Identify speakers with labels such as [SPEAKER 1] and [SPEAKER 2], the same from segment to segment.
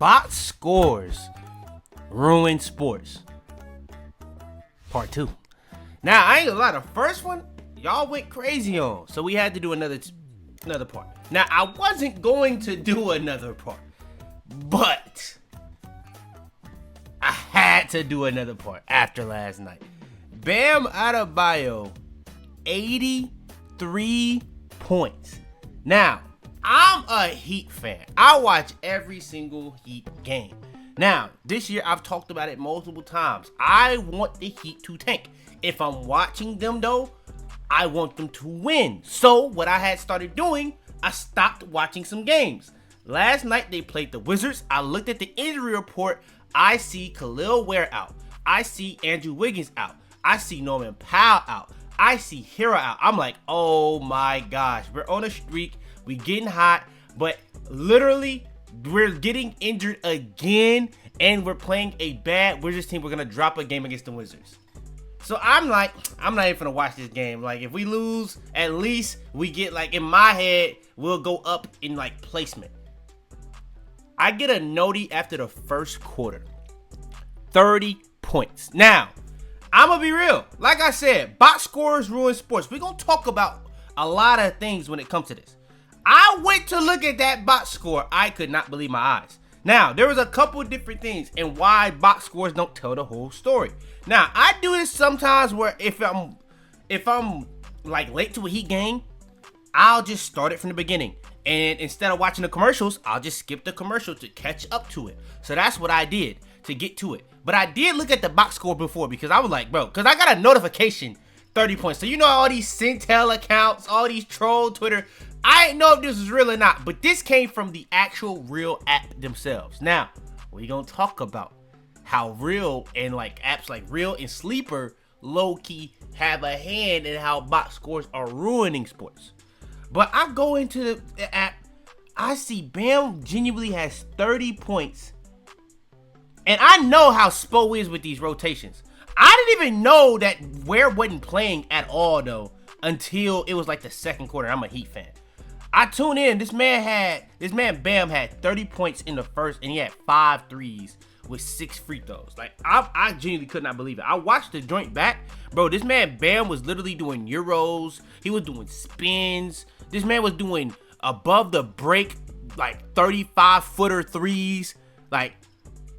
[SPEAKER 1] Box scores ruin sports. Part 2. Now, I ain't gonna lie, the first one, y'all went crazy on. So we had to do another part. Now, I wasn't going to do another part, but I had to do another part after last night. Bam Adebayo, 83 points. Now, I'm a Heat fan. I watch every single Heat game. Now, this year, I've talked about it multiple times. I want the Heat to tank. If I'm watching them, though, I want them to win. So, what I had started doing, I stopped watching some games. Last night, they played the Wizards. I looked at the injury report. I see Khalil Ware out. I see Andrew Wiggins out. I see Norman Powell out. I see Hero out. I'm like, oh my gosh. We're on a streak. We getting hot. But literally, we're getting injured again. And we're playing a bad Wizards team. We're going to drop a game against the Wizards. So I'm like, I'm not even going to watch this game. Like, if we lose, at least we get, like, in my head, we'll go up in, like, placement. I get a noti after the first quarter. 30 points. Now, I'm going to be real. Like I said, box scores ruin sports. We're going to talk about a lot of things when it comes to this. I went to look at that box score. I could not believe my eyes. Now, there was a couple of different things and why box scores don't tell the whole story. Now, I do this sometimes where if I'm like late to a Heat game, I'll just start it from the beginning. And instead of watching the commercials, I'll just skip the commercial to catch up to it. So that's what I did to get to it. But I did look at the box score before because I was like, bro, because I got a notification, 30 points. So you know all these Centel accounts, all these troll Twitter. I didn't know if this was real or not, but this came from the actual real app themselves. Now, we're going to talk about how real and like apps like Real and Sleeper low-key have a hand in how box scores are ruining sports. But I go into the app, I see Bam genuinely has 30 points. And I know how Spo is with these rotations. I didn't even know that Ware wasn't playing at all, though, until it was like the second quarter. I'm a Heat fan. I tune in. This man Bam had 30 points in the first, and he had 5 threes with 6 free throws. Like, I genuinely could not believe it. I watched the joint back. Bro, this man Bam was literally doing Euros. He was doing spins. This man was doing above the break, like 35-footer threes. Like,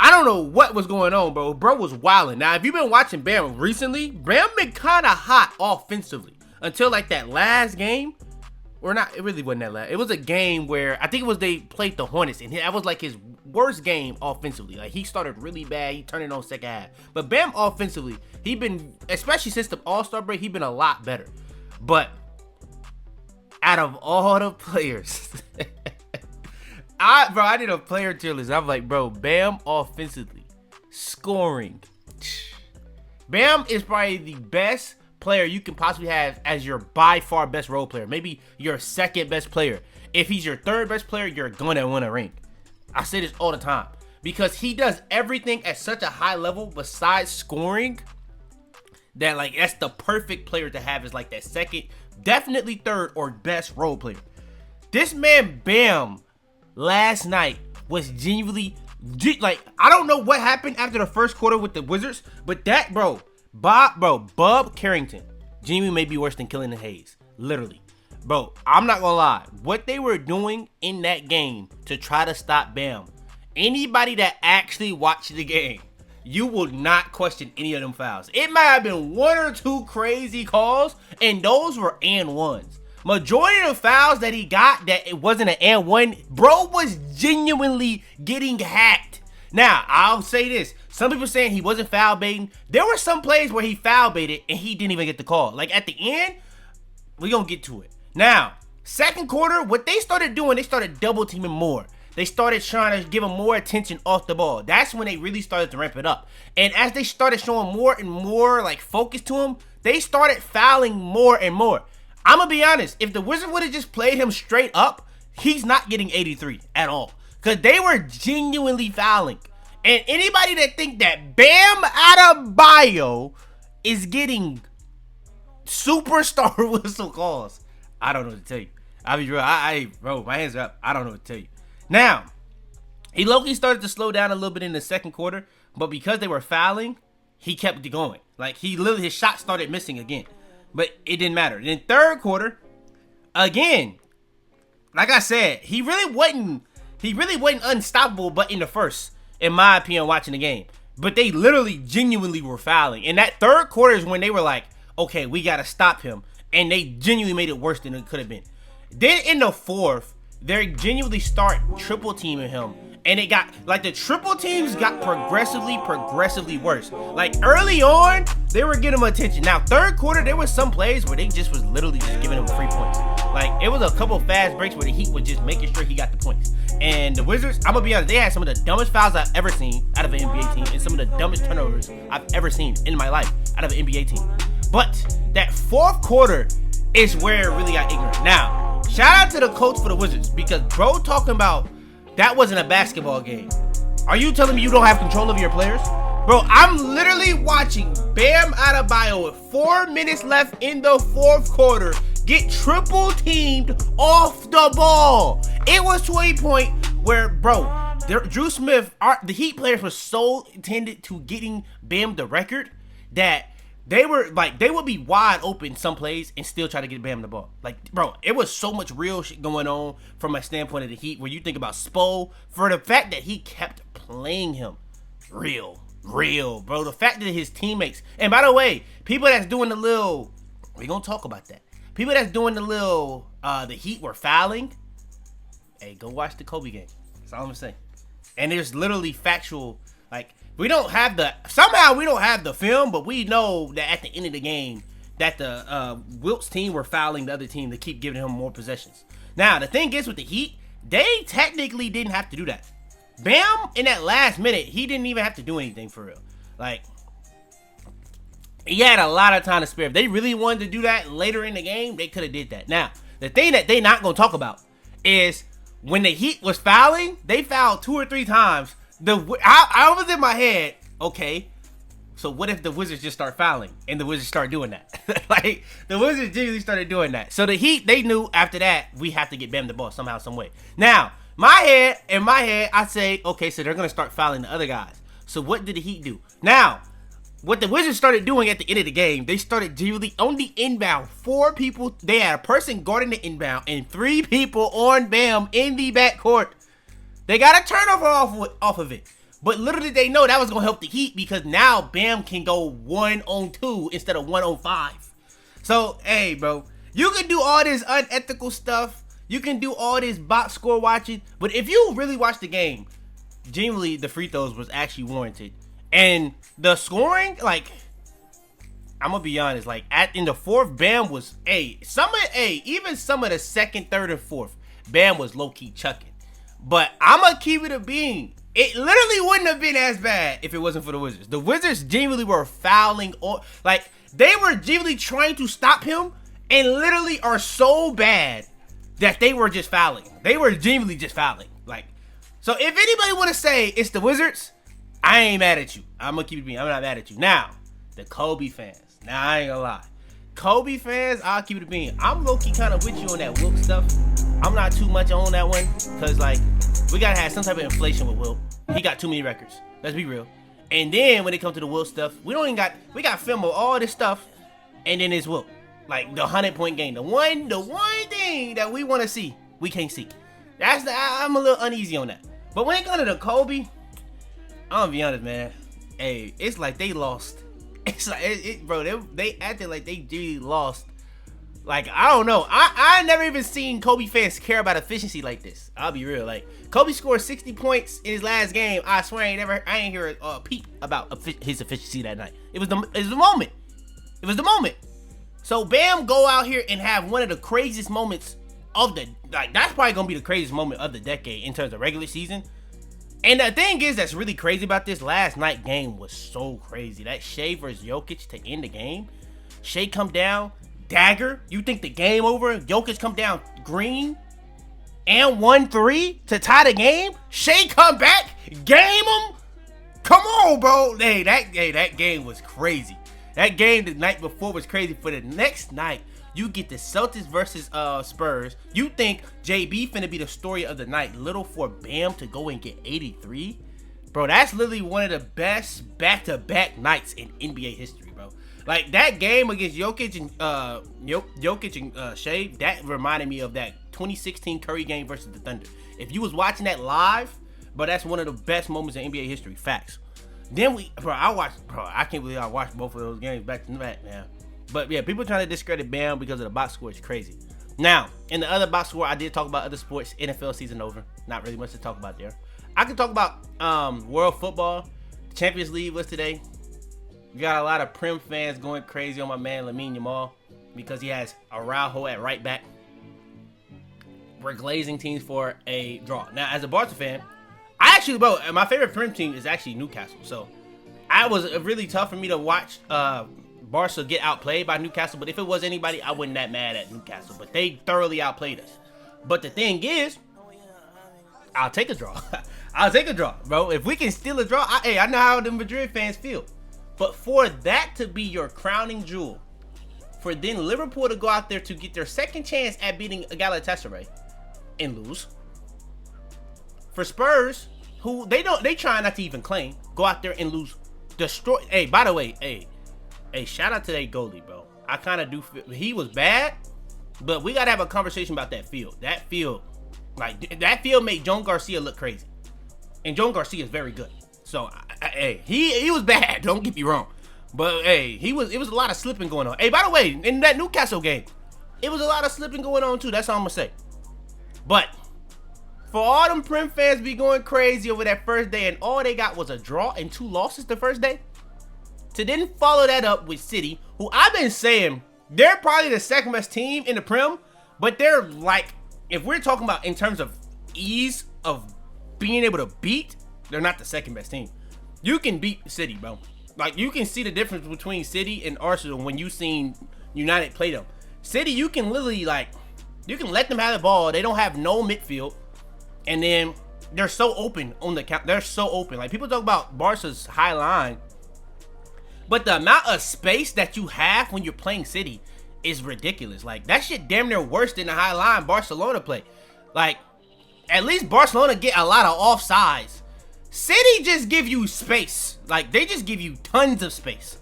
[SPEAKER 1] I don't know what was going on, bro. Bro was wilding. Now, if you've been watching Bam recently, Bam been kind of hot offensively until like that last game. Or not, it really wasn't that last. It was a game where I think it was they played the Hornets, and that was like his worst game offensively. Like, he started really bad. He turned it on second half. But Bam offensively, he been, especially since the All-Star break, he been a lot better. But out of all the players, I did a player tier list. I'm like, bro, Bam offensively, scoring. Bam is probably the best player you can possibly have as your by far best role player. Maybe your second best player. If he's your third best player, you're gonna win a ring. I say this all the time because he does everything at such a high level besides scoring that, like, that's the perfect player to have is like that second, definitely third or best role player. This man Bam last night was genuinely, like, I don't know what happened after the first quarter with the Wizards, but that, Bub Carrington genuinely may be worse than Killian Hayes. Literally. Bro, I'm not gonna lie. What they were doing in that game to try to stop Bam, anybody that actually watched the game, you will not question any of them fouls. It might have been 1 or 2 crazy calls, and those were and ones. Majority of the fouls that he got that it wasn't an and one, bro was genuinely getting hacked. Now, I'll say this. Some people saying he wasn't foul baiting. There were some plays where he foul baited and he didn't even get the call. Like, at the end, we're going to get to it. Now, second quarter, what they started doing, they started double teaming more. They started trying to give him more attention off the ball. That's when they really started to ramp it up. And as they started showing more and more, like, focus to him, they started fouling more and more. I'm going to be honest. If the Wizards would have just played him straight up, he's not getting 83 at all. Because they were genuinely fouling. And anybody that think that Bam Adebayo is getting superstar whistle calls, I don't know what to tell you. I'll be real. Bro, my hands are up. I don't know what to tell you. Now, He low-key started to slow down a little bit in the second quarter, but because they were fouling, he kept going. Like, his shot started missing again. But it didn't matter. Then third quarter, again, like I said, he really wasn't unstoppable but in the first, in my opinion, watching the game. But they literally genuinely were fouling. And that third quarter is when they were like, okay, we got to stop him. And they genuinely made it worse than it could have been. Then in the fourth, they genuinely start triple teaming him. And it got, like, the triple teams got progressively worse. Like, early on, they were getting him attention. Now, third quarter, there was some plays where they just was literally just giving him free points. Like, it was a couple fast breaks where the Heat was just making sure he got the points. And the Wizards, I'm going to be honest, they had some of the dumbest fouls I've ever seen out of an NBA team and some of the dumbest turnovers I've ever seen in my life out of an NBA team. But that fourth quarter is where it really got ignorant. Now, shout out to the coach for the Wizards because bro talking about that wasn't a basketball game. Are you telling me you don't have control of your players? Bro, I'm literally watching Bam Adebayo with 4 minutes left in the fourth quarter get triple teamed off the ball. It was to a point where, bro, Drew Smith, the Heat players were so intended to getting Bam the record that they would be wide open some plays and still try to get Bam the ball. Like, bro, it was so much real shit going on from a standpoint of the Heat where you think about Spo for the fact that he kept playing him. Real, bro. The fact that his teammates, and by the way, people that's doing the little, we're going to talk about that. People that's doing the little, the Heat were fouling. Hey, go watch the Kobe game. That's all I'm saying. And there's literally factual, like, we don't have the film, but we know that at the end of the game that the Wilt's team were fouling the other team to keep giving him more possessions. Now, the thing is with the Heat, they technically didn't have to do that. Bam, in that last minute, he didn't even have to do anything for real. Like, he had a lot of time to spare. If they really wanted to do that later in the game, they could have did that. Now, the thing that they not going to talk about is when the Heat was fouling, they fouled 2 or 3 times. I was in my head, okay, so what if the Wizards just start fouling and the Wizards start doing that? Like, the Wizards genuinely started doing that. So the Heat, they knew after that, we have to get Bam the ball somehow, some way. Now, in my head, I say, okay, so they're going to start fouling the other guys. So what did the Heat do? Now, what the Wizards started doing at the end of the game, they started genuinely on the inbound. 4 people, they had a person guarding the inbound and 3 people on Bam in the backcourt. They got a turnover off of it. But little did they know that was going to help the Heat because now Bam can go 1-on-2 instead of 1-on-5. So, hey, bro, you can do all this unethical stuff. You can do all this box score watching. But if you really watch the game, genuinely, the free throws was actually warranted. And the scoring, like, I'm going to be honest, like, in the fourth, Bam was, even some of the second, third, and fourth, Bam was low-key chucking. But I'm going to keep it a bean. It literally wouldn't have been as bad if it wasn't for the Wizards. The Wizards genuinely were fouling. Like, they were genuinely trying to stop him and literally are so bad that they were just fouling. They were genuinely just fouling. Like, so if anybody want to say it's the Wizards, I ain't mad at you. I'm going to keep it a bean. I'm not mad at you. Now, the Kobe fans. Now, I ain't going to lie. Kobe fans, I'll keep it a bean. I'm low-key kind of with you on that Wilt stuff. I'm not too much on that one because, like, we got to have some type of inflation with Wilt. He got too many records. Let's be real. And then when it comes to the Wilt stuff, we got film of all this stuff, and then it's Wilt. Like, the 100-point game. The one thing that we want to see, we can't see. I'm a little uneasy on that. But when it comes to the Kobe, I'm going to be honest, man. Hey, it's like they lost. It's like, bro, they acted like they really lost. Like, I don't know. I never even seen Kobe fans care about efficiency like this. I'll be real. Like, Kobe scored 60 points in his last game. I swear I ain't hear a peep about his efficiency that night. It was the moment. It was the moment. So, Bam go out here and have one of the craziest moments of that's probably going to be the craziest moment of the decade in terms of regular season. And the thing is that's really crazy about this last night game was so crazy. That Shai versus Jokic to end the game. Shai come down, dagger. You think the game over? Jokic come down green and 1-3 to tie the game. Shai come back, game him. Come on, bro. That game was crazy. That game the night before was crazy. For the next night, You get the Celtics versus Spurs. You think JB finna be the story of the night. Little for Bam to go and get 83. Bro, that's literally one of the best back-to-back nights in NBA history, bro. Like, that game against Jokic and Shai, that reminded me of that 2016 Curry game versus the Thunder. If you was watching that live, bro, that's one of the best moments in NBA history. Facts. Then I can't believe I watched both of those games back to back, man. But yeah, people trying to discredit Bam because of the box score is crazy. Now, in the other box score, I did talk about other sports. NFL season over. Not really much to talk about there. I can talk about world football. Champions League was today. We got a lot of Prem fans going crazy on my man lamine yamal because he has Araujo at right back. We're glazing teams for a draw. Now, as a Barca fan, my favorite Prem team is actually Newcastle. So, it was really tough for me to watch Barca get outplayed by Newcastle. But if it was anybody, I wasn't that mad at Newcastle. But they thoroughly outplayed us. But the thing is, I'll take a draw. I'll take a draw, bro. If we can steal a draw, I know how the Madrid fans feel. But for that to be your crowning jewel, for then Liverpool to go out there to get their second chance at beating Galatasaray and lose. For Spurs, who they try not to even claim, go out there and lose, destroy. Hey, by the way, shout out to that goalie, bro. I kind of do feel he was bad, but we gotta have a conversation about that field. That field made John Garcia look crazy, and John Garcia is very good. So, he was bad. Don't get me wrong, but it was a lot of slipping going on. Hey, by the way, in that Newcastle game, it was a lot of slipping going on too. That's all I'm gonna say. But for all them Prem fans be going crazy over that first day, and all they got was a draw and 2 losses the first day, to then follow that up with City, who I've been saying they're probably the second best team in the Prem, but they're like, if we're talking about in terms of ease of being able to beat, they're not the second best team. You can beat City, bro. Like, you can see the difference between City and Arsenal when you seen United play them. City, you can literally, you can let them have the ball. They don't have no midfield. And then they're so open on the count. They're so open. Like, people talk about Barca's high line, but the amount of space that you have when you're playing City is ridiculous. Like, that shit damn near worse than the high line Barcelona play. Like, at least Barcelona get a lot of offsides. City just give you space. Like, they just give you tons of space.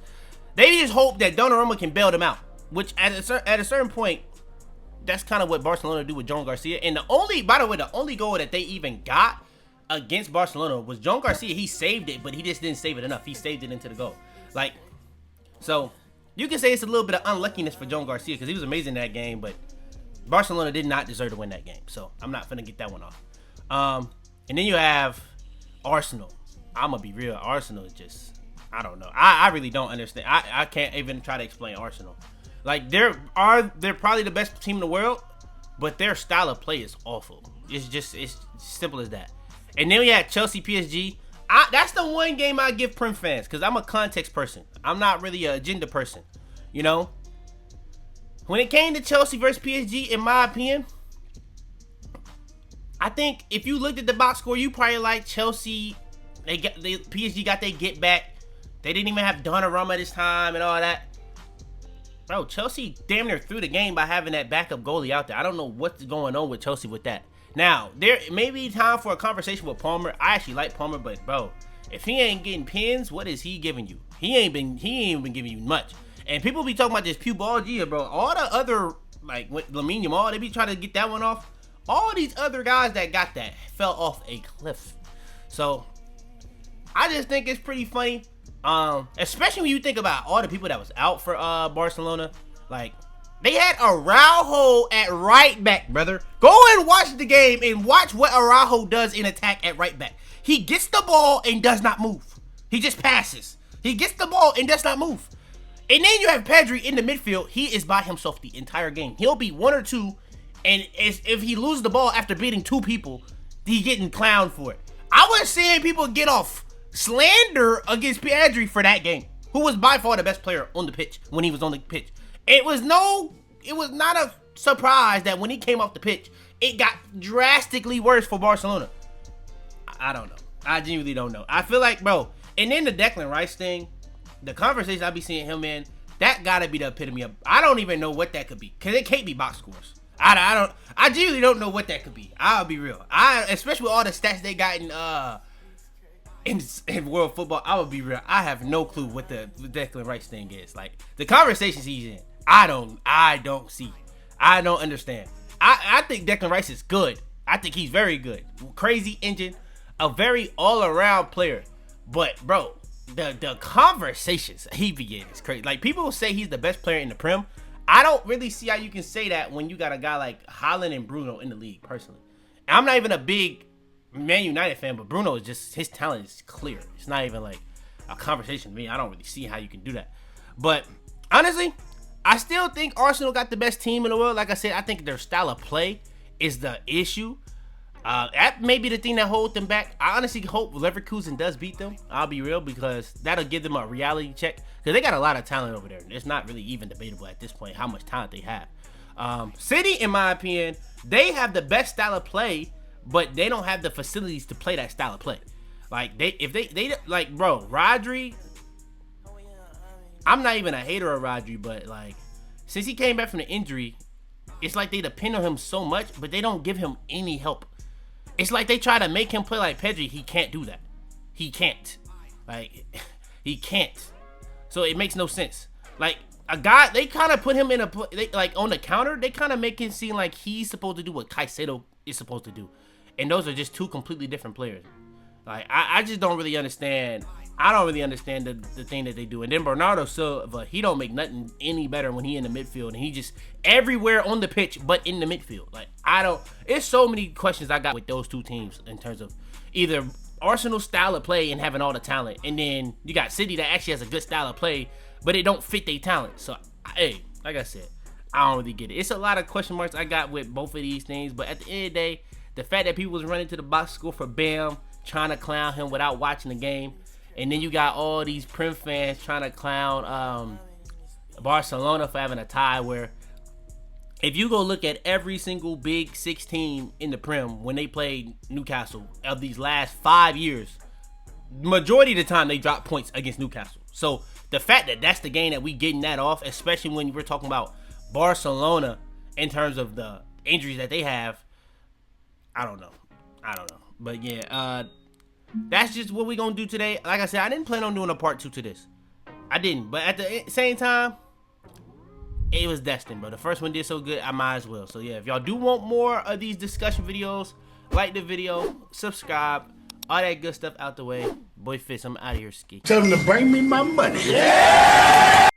[SPEAKER 1] They just hope that Donnarumma can bail them out, which at a certain point, that's kind of what Barcelona do with John Garcia. And by the way, the only goal that they even got against Barcelona was John Garcia. He saved it, but he just didn't save it enough. He saved it into the goal. Like, so you can say it's a little bit of unluckiness for John Garcia because he was amazing in that game, but Barcelona did not deserve to win that game. So I'm not finna get that one off. And then you have Arsenal. I'm gonna be real. Arsenal is just, I don't know. I really don't understand. I can't even try to explain Arsenal. Like, they're probably the best team in the world, but their style of play is awful. It's simple as that. And then we had Chelsea PSG. That's the one game I give Prem fans because I'm a context person. I'm not really an agenda person. You know? When it came to Chelsea versus PSG, in my opinion, I think if you looked at the box score, you probably like Chelsea. PSG got their get back. They didn't even have Donnarumma this time and all that. Bro, Chelsea damn near threw the game by having that backup goalie out there. I don't know what's going on with Chelsea with that. Now, there may be time for a conversation with Palmer. I actually like Palmer, but bro, if he ain't getting pins, what is he giving you? He ain't been giving you much. And people be talking about this Pew Ball G, bro. All the other, like with lamine yamal, they be trying to get that one off. All these other guys that got that fell off a cliff. So I just think it's pretty funny. Especially when you think about all the people that was out for Barcelona. Like, they had Araujo at right back, brother. Go and watch the game and watch what Araujo does in attack at right back. He gets the ball and does not move. He just passes. He gets the ball and does not move. And then you have Pedri in the midfield. He is by himself the entire game. He'll be 1 or 2, and if he loses the ball after beating 2 people, he getting clowned for it. I was seeing people get off slander against Pedri for that game, who was by far the best player on the pitch when he was on the pitch. It was not a surprise that when he came off the pitch, it got drastically worse for Barcelona. I don't know. I genuinely don't know. I feel like, bro, and then the Declan Rice thing, the conversation I be seeing him in, That gotta be the epitome of. I don't even know what that could be, cause it can't be box scores. I genuinely don't know what that could be. I'll be real. Especially with all the stats they got in world football. I would be real. I have no clue what the Declan Rice thing is. Like the conversations he's in, I don't see. I don't understand. I think Declan Rice is good. I think he's very good. Crazy engine, a very all around player. But bro, the conversations he be in is crazy. Like people will say he's the best player in the Prem. I don't really see how you can say that when you got a guy like Haaland and Bruno in the league, personally. And I'm not even a big Man United fan, but Bruno is just, his talent is clear. It's not even like a conversation to me. I don't really see how you can do that. But honestly, I still think Arsenal got the best team in the world. Like I said, I think their style of play is the issue. That may be the thing that holds them back. I honestly hope Leverkusen does beat them. I'll be real, because that'll give them a reality check. Because they got a lot of talent over there. It's not really even debatable at this point how much talent they have. City, in my opinion, they have the best style of play, but they don't have the facilities to play that style of play. Like if they like, bro, Rodri. I'm not even a hater of Rodri, but like since he came back from the injury, it's like they depend on him so much, but they don't give him any help. It's like they try to make him play like Pedri. He can't do that. He can't. Like, he can't. So it makes no sense. Like, a guy, they kind of put him in like on the counter, they kind of make it seem like he's supposed to do what Caicedo is supposed to do. And those are just two completely different players. Like, I just don't really understand. I don't really understand the thing that they do. And then Bernardo Silva, he don't make nothing any better when he in the midfield. And he just everywhere on the pitch, but in the midfield. Like, it's so many questions I got with those two teams in terms of either Arsenal's style of play and having all the talent. And then you got City that actually has a good style of play, but it don't fit their talent. So, hey, like I said, I don't really get it. It's a lot of question marks I got with both of these things. But at the end of the day, the fact that people was running to the box score for Bam, trying to clown him without watching the game. And then you got all these Prem fans trying to clown Barcelona for having a tie, where if you go look at every single Big Six team in the Prem when they played Newcastle of these last 5 years, majority of the time they drop points against Newcastle. So the fact that that's the game that we getting that off, especially when we're talking about Barcelona in terms of the injuries that they have, I don't know. But yeah, that's just what we're going to do today. Like I said, I didn't plan on doing a part 2 to this. I didn't. But at the same time, it was destined, bro. The first one did so good, I might as well. So, yeah, if y'all do want more of these discussion videos, like the video, subscribe, all that good stuff out the way. YaboiFitz, I'm out of here, ski.
[SPEAKER 2] Tell them to bring me my money. Yeah!